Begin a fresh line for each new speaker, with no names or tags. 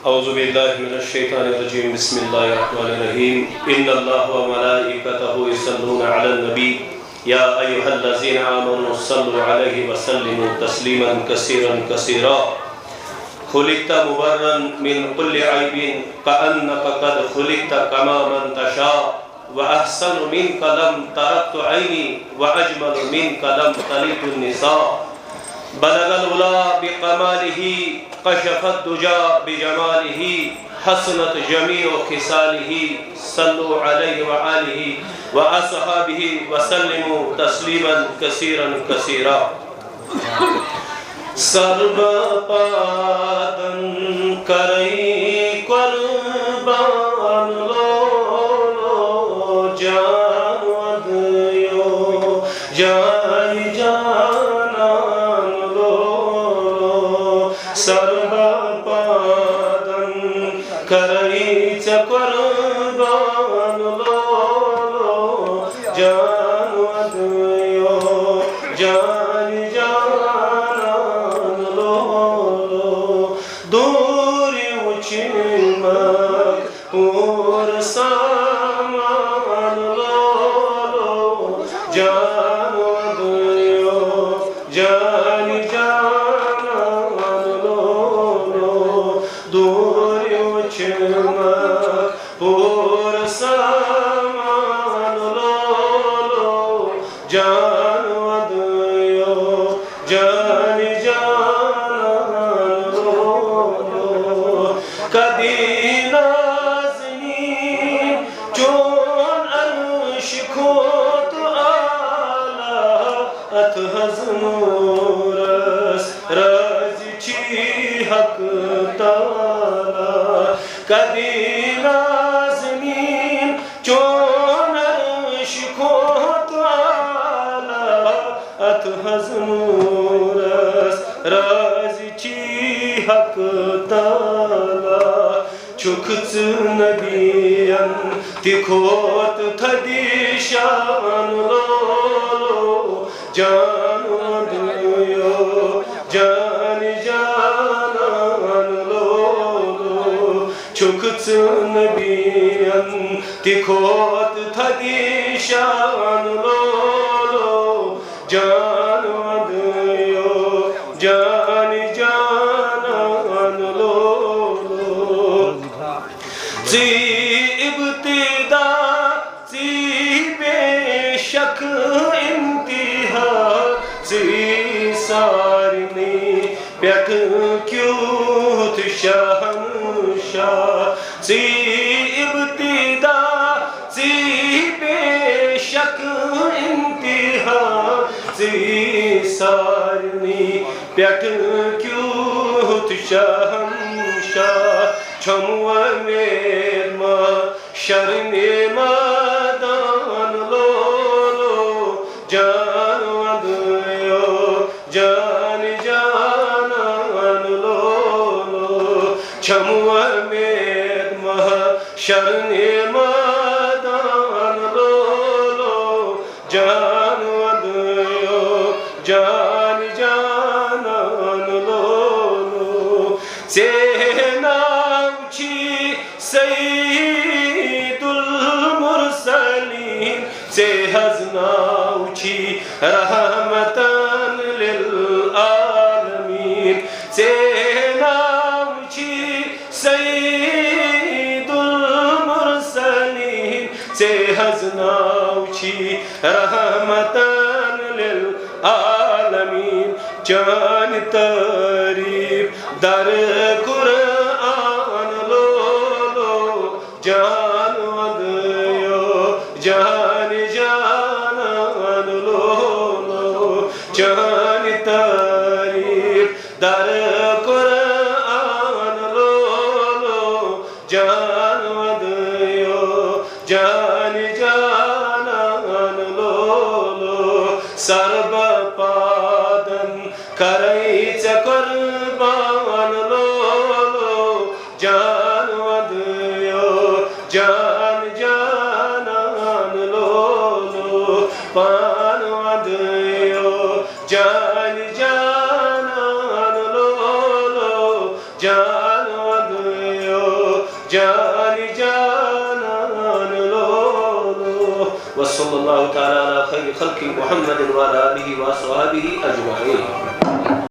औज़ुबिल्लाहि मिनश्शैतानिर्रजीम बिस्मिल्लाहिर्रहमानिर्रहीम इन्नल्लाह व मलाइकतहु युसल्लूना अलन नबी या अय्युहल्लज़ीना आमनू सल्लु अलैहि व सल्लिमू तस्लीमन कसीरन कसीरा खुलिक़्ता मुबर्रन मिन कुल्लि ऐबिन कअन्नका क़द खुलिक़्ता कमा मन तशा व अहसनु मिनका लम तरक्तु ऐनी व अजमलु मिनका लम तलिदुन निसा बलगल उला बिकमालिही कशफत दुजा बिजमालिही हसनत जमीउ खिसालिही सल्लु अलैहि व आलिहि व अस्हाबिही व सल्लिमू तस्लीमन कसीरन कसीरा। सर्वपादन करई कुर्बान लो जानवदयो जाय जानान लो सर्वपादन करई कुर्बान लो जानवदयो जाय जानान लो दूरी उचिमक और सामान लो जानवदयो जाय जानान लो दूरी उचिमक और सामान लो जानवदयो जाय जानान लो कदी नाज़नीन चोन अर्श खोत आला अत हज़नूरस रज़ी हक ताला कदी नाज़नीन चोन अर्श खोत आला अत हज़नूरस रज़ी हक ताला चुखच नबियन तिखोत थदीशान लो जानवदयो जान जानान लो चुखच नबियन तिखोत थदीशान लो जानवदयो जान जानान लो जी इब्तिदा जी बेशक इंतहा जी सारनी प्यक क्यूत शहंशाह जी इब्तिदा जी बेशक इंतहा जी सारनी प्यक क्यूत शहंशाह छमुआ मेरमा शरने मदान लो जानवदयो जान जानान लो छमुआ मेरमा शरने मदान लो जानवदयो जान जानान लो सईदुल मुरसलीन से हज़नाउची रहमतन लिल आलमीन से नाउची सईदुल मुरसलीन से हज़नाउची रहमतन लिल आलमीन जान तारीफ दर कुरान लो जानवदयो जान जानान लो जान तारीफ दर कुरान लो जानवदयो जान जानान लो सर्वपादन करई कुर्बान लो जानवदयो जान जानान लो पानवदयो जान जानान लो जानवदयो जानी जानान लो वसल्लल्लाहु तआला अला खैरि खल्क़ि मुहम्मदिन व अला आलिहि व अस्हाबिहि अजमईन।